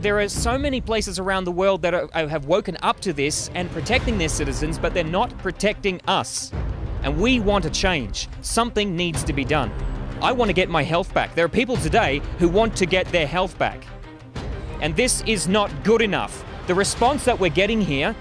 there are so many places around the world that have woken up to this and protecting their citizens, but they're not protecting us. And we want to change. Something needs to be done. I want to get my health back. There are people today who want to get their health back. And this is not good enough. The response that we're getting here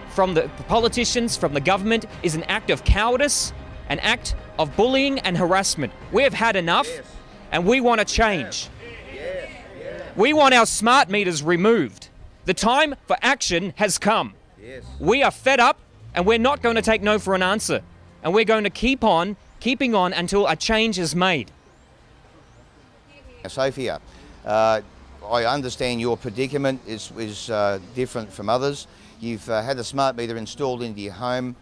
from the politicians, from the government, is an act of cowardice, an act of bullying and harassment. We have had enough, and we want to change. We want our smart meters removed. The time for action has come. We are fed up, and we're not going to take no for an answer. And we're going to keep on keeping on until a change is made. Sophia, I understand your predicament is different from others. You've had a smart meter installed into your home.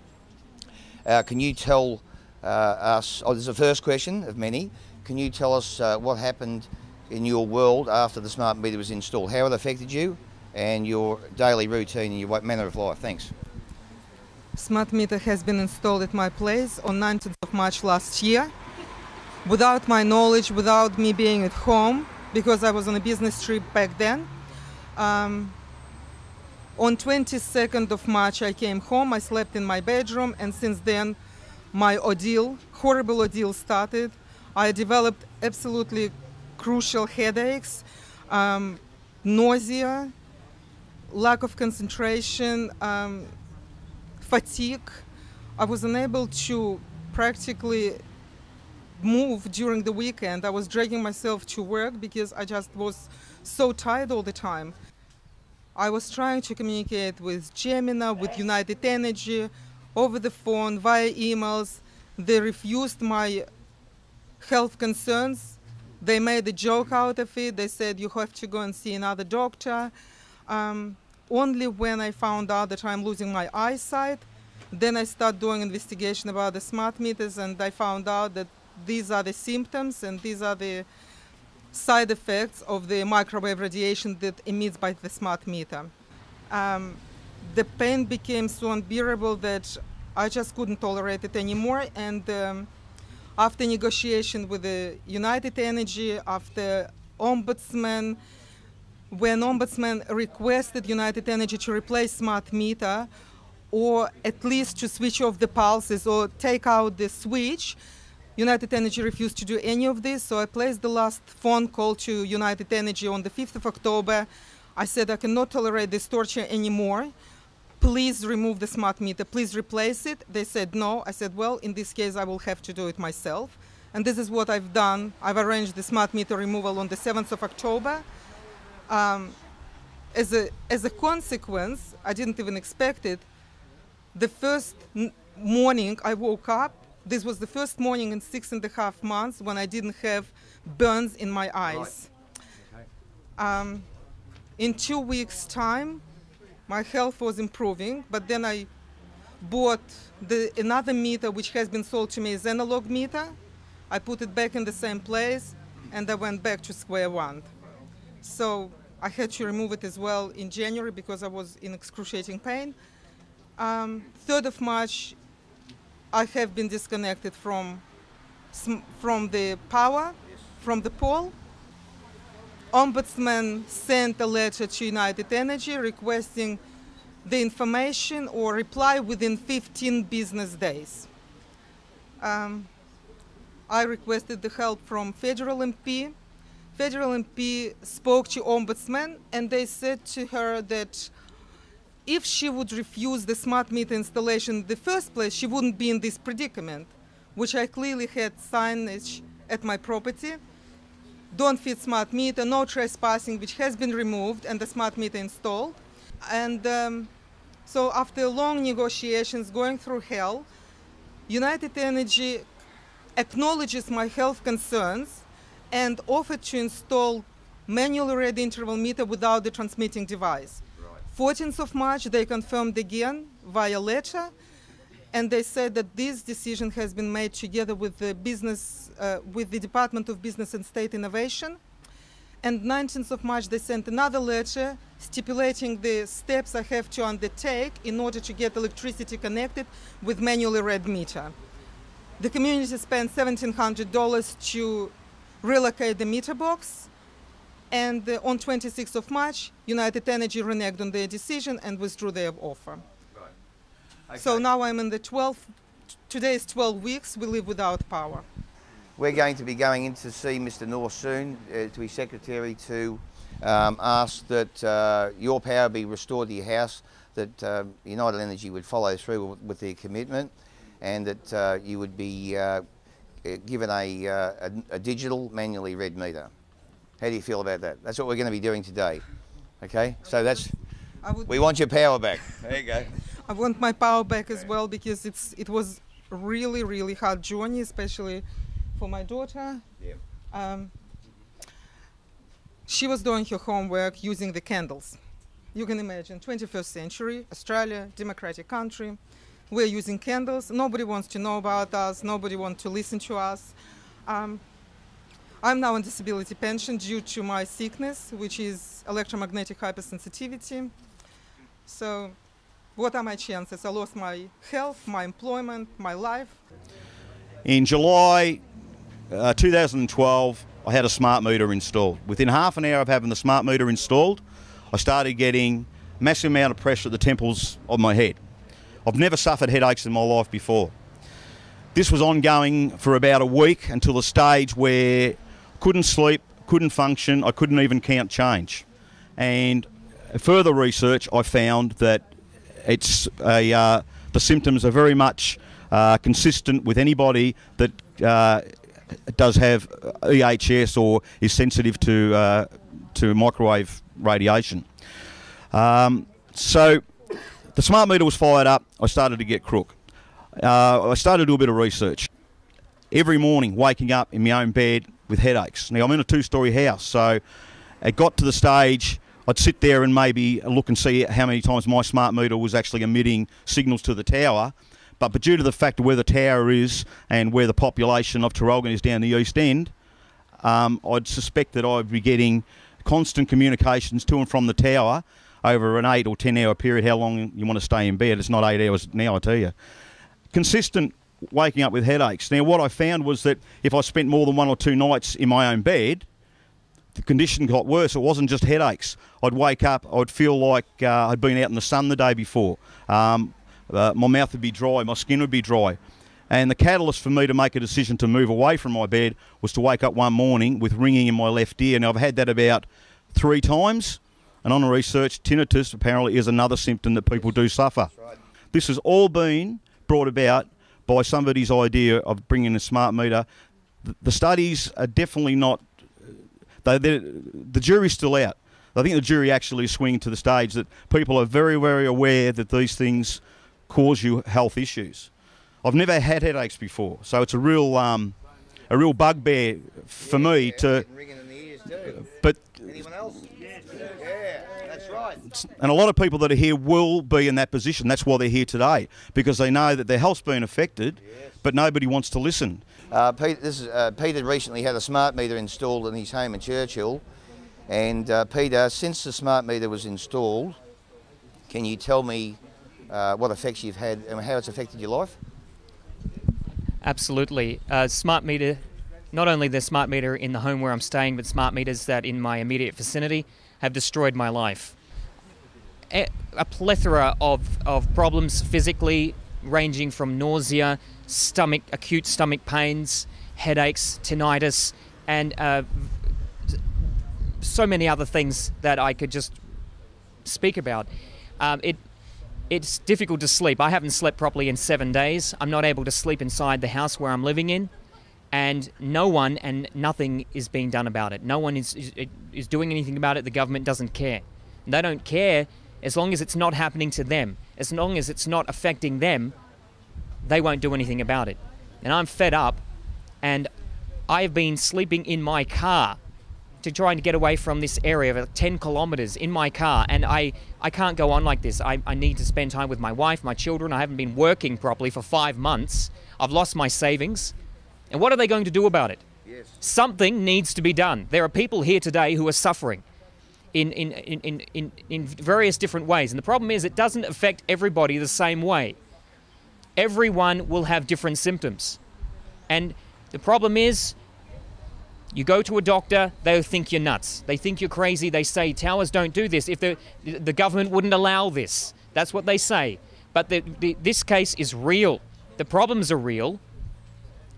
Can you tell us, this is the first question of many, can you tell us what happened in your world after the smart meter was installed? How it affected you and your daily routine and your manner of life? Thanks. Smart meter has been installed at my place on 19th of March last year. Without my knowledge, without me being at home, because I was on a business trip back then. On 22nd of March I came home, I slept in my bedroom, and since then my ordeal, horrible ordeal started. I developed absolutely crucial headaches, nausea, lack of concentration, fatigue. I was unable to practically move during the weekend. I was dragging myself to work because I just was so tired all the time. I was trying to communicate with Gemini, with United Energy, over the phone, via emails. They refused my health concerns. They made a joke out of it. They said, you have to go and see another doctor. Only when I found out that I'm losing my eyesight, then I started doing investigation about the smart meters, and I found out that these are the symptoms and these are the side effects of the microwave radiation that emits by the smart meter. The pain became so unbearable that I just couldn't tolerate it anymore, and after negotiation with the United Energy, after Ombudsman, when Ombudsman requested United Energy to replace smart meter, or at least to switch off the pulses or take out the switch, United Energy refused to do any of this. So I placed the last phone call to United Energy on the 5th of October. I said, I cannot tolerate this torture anymore. Please remove the smart meter, please replace it. They said no. I said, well, in this case, I will have to do it myself. And this is what I've done. I've arranged the smart meter removal on the 7th of October. As a consequence, I didn't even expect it. The first morning I woke up, this was the first morning in 6.5 months when I didn't have burns in my eyes. Right. Okay. In 2 weeks' time, my health was improving, but then I bought another meter which has been sold to me as analog meter. I put it back in the same place, and I went back to square one. So I had to remove it as well in January because I was in excruciating pain. 3rd of March, I have been disconnected from the power, from the pole. Ombudsman sent a letter to United Energy requesting the information or reply within 15 business days. I requested the help from Federal MP. Federal MP spoke to Ombudsman, and they said to her that if she would refuse the smart meter installation in the first place, she wouldn't be in this predicament, which I clearly had signage at my property. Don't fit smart meter, no trespassing, which has been removed, and the smart meter installed. And so after long negotiations, going through hell, United Energy acknowledges my health concerns and offered to install manual red interval meter without the transmitting device. 14th of March, they confirmed again via letter, and they said that this decision has been made together with the with the Department of Business and State Innovation. And 19th of March, they sent another letter stipulating the steps I have to undertake in order to get electricity connected with manually read meter. The community spent $1,700 to relocate the meter box. And on 26th of March, United Energy reneged on their decision and withdrew their offer. Right. Okay. So now I'm in the 12th, today is 12 weeks, we live without power. We're going to be going in to see Mr. Northe soon, to his secretary, to ask that your power be restored to your house, that United Energy would follow through with their commitment, and that you would be given a digital, manually read meter. How do you feel about that? That's what we're going to be doing today. Okay, so we want your power back. There you go. I want my power back as well, because it was a really, really hard journey, especially for my daughter. Yeah. She was doing her homework using the candles. You can imagine, 21st century, Australia, democratic country. We're using candles. Nobody wants to know about us. Nobody wants to listen to us. I'm now on disability pension due to my sickness, which is electromagnetic hypersensitivity. So what are my chances? I lost my health, my employment, my life. In July 2012, I had a smart meter installed. Within half an hour of having the smart meter installed, I started getting a massive amount of pressure at the temples of my head. I've never suffered headaches in my life before. This was ongoing for about a week, until the stage where I couldn't sleep, couldn't function, I couldn't even count change. And further research, I found that the symptoms are very much consistent with anybody that does have EHS or is sensitive to microwave radiation. So the smart meter was fired up. I started to get crook. I started to do a bit of research. Every morning, waking up in my own bed with headaches. Now, I'm in a two-storey house, so it got to the stage I'd sit there and maybe look and see how many times my smart meter was actually emitting signals to the tower. But due to the fact of where the tower is and where the population of Traralgon is down the east end, I'd suspect that I'd be getting constant communications to and from the tower over an 8 or 10 hour period, how long you want to stay in bed. It's not 8 hours now, I tell you. Consistent waking up with headaches. Now, what I found was that if I spent more than 1 or 2 nights in my own bed, the condition got worse. It wasn't just headaches. I'd wake up, I'd feel like I'd been out in the sun the day before. My mouth would be dry, my skin would be dry. And the catalyst for me to make a decision to move away from my bed was to wake up one morning with ringing in my left ear. Now, I've had that about 3 times, and on the research, tinnitus apparently is another symptom that people do suffer. Right. This has all been brought about by somebody's idea of bringing a smart meter. The studies are definitely not... The jury's still out. I think the jury actually is swinging to the stage that people are very, very aware that these things cause you health issues. I've never had headaches before, so it's a real bugbear for me to... Ringing in the ears too. But anyone else? Yeah, that's right. and a lot of people that are here will be in that position. That's why they're here today, because they know that their health's been affected, but nobody wants to listen. Peter recently had a smart meter installed in his home in Churchill, and Peter, since the smart meter was installed, can you tell me what effects you've had and how it's affected your life? Absolutely. Smart meter, not only the smart meter in the home where I'm staying, but smart meters that in my immediate vicinity have destroyed my life. A plethora of problems physically, ranging from nausea, acute stomach pains, headaches, tinnitus, and so many other things that I could just speak about. It's difficult to sleep. I haven't slept properly in 7 days. I'm not able to sleep inside the house where I'm living in, and no one and nothing is being done about it. No one is doing anything about it. The government doesn't care. And they don't care as long as it's not happening to them. As long as it's not affecting them, they won't do anything about it. And I'm fed up, and I've been sleeping in my car to trying to get away from this area of 10 kilometers in my car, and I can't go on like this. I need to spend time with my wife, my children. I haven't been working properly for 5 months. I've lost my savings. And what are they going to do about it? Yes. Something needs to be done. There are people here today who are suffering in various different ways. And the problem is it doesn't affect everybody the same way. Everyone will have different symptoms. And the problem is You go to a doctor, they'll think you're nuts. They think you're crazy. They say towers don't do this. If the government wouldn't allow this, that's what they say. But this case is real. The problems are real.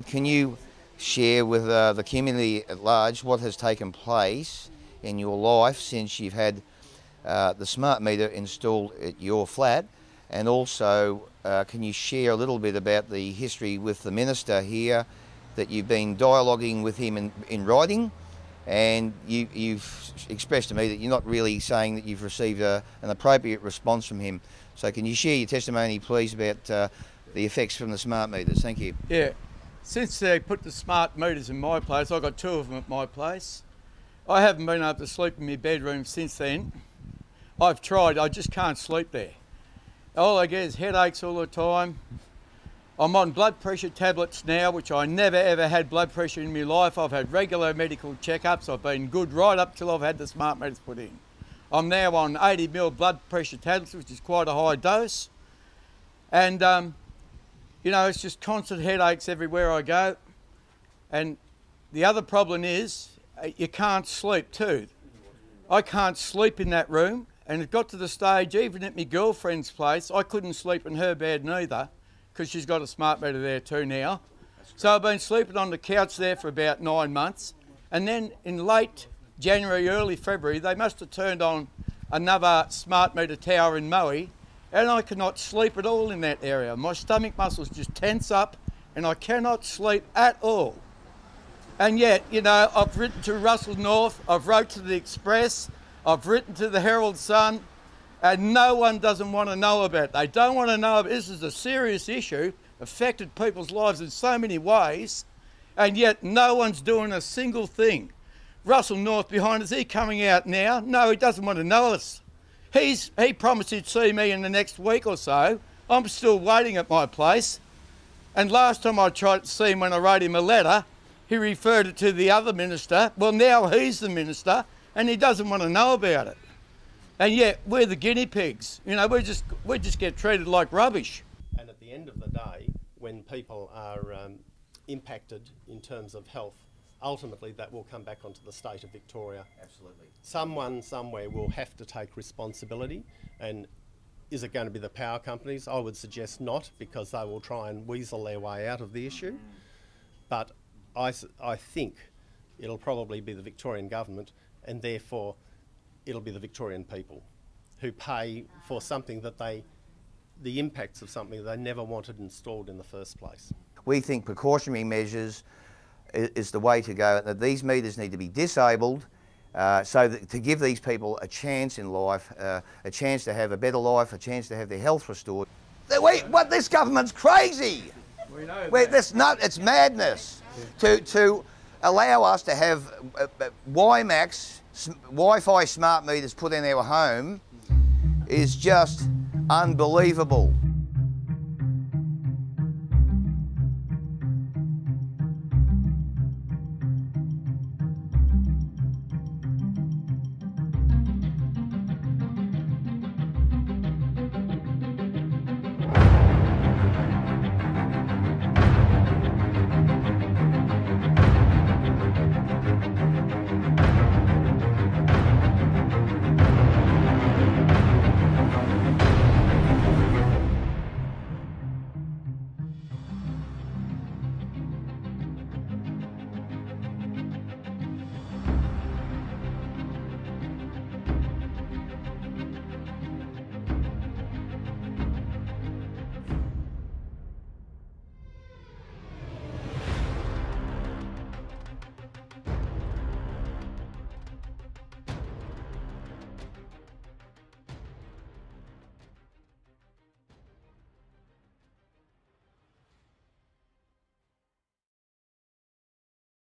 Can you share with the community at large what has taken place in your life since you've had the smart meter installed at your flat? And also, can you share a little bit about the history with the minister here, that you've been dialoguing with him in writing, and you've expressed to me that you're not really saying that you've received an appropriate response from him. So can you share your testimony, please, about the effects from the smart meters? Thank you. Yeah. Since they put the smart meters in my place, I've got 2 of them at my place. I haven't been able to sleep in my bedroom since then. I've tried, I just can't sleep there. All I get is headaches all the time. I'm on blood pressure tablets now, which I never ever had blood pressure in my life. I've had regular medical checkups. I've been good right up till I've had the smart meters put in. I'm now on 80 ml blood pressure tablets, which is quite a high dose. And, you know, it's just constant headaches everywhere I go. And the other problem is you can't sleep too. I can't sleep in that room. And it got to the stage, even at my girlfriend's place, I couldn't sleep in her bed neither, because she's got a smart meter there too now. So I've been sleeping on the couch there for about 9 months. And then in late January, early February, they must have turned on another smart meter tower in Moe, and I cannot sleep at all in that area. My stomach muscles just tense up and I cannot sleep at all. And yet, you know, I've written to Russell Northe, I've wrote to the Express, I've written to the Herald Sun, and no one doesn't want to know about it. They don't want to know about it. This is a serious issue, affected people's lives in so many ways, and yet no one's doing a single thing. Russell Northe behind us, he coming out now? No, he doesn't want to know us. He promised he'd see me in the next week or so. I'm still waiting at my place. And last time I tried to see him, when I wrote him a letter, he referred it to the other minister. Well, now he's the minister and he doesn't want to know about it. And yet we're the guinea pigs. You know, we just get treated like rubbish. And at the end of the day, when people are impacted in terms of health, ultimately that will come back onto the state of Victoria. Absolutely. Someone somewhere will have to take responsibility. And is it going to be the power companies? I would suggest not, because they will try and weasel their way out of the issue. But I think it'll probably be the Victorian government, and therefore it'll be the Victorian people who pay for something that the impacts of something they never wanted installed in the first place. We think precautionary measures is the way to go, and that these meters need to be disabled so that to give these people a chance in life, a chance to have a better life, a chance to have their health restored. What, this government's crazy! We know that. It's madness to allow us to have WiMAX Wi-Fi smart meters put in our home is just unbelievable.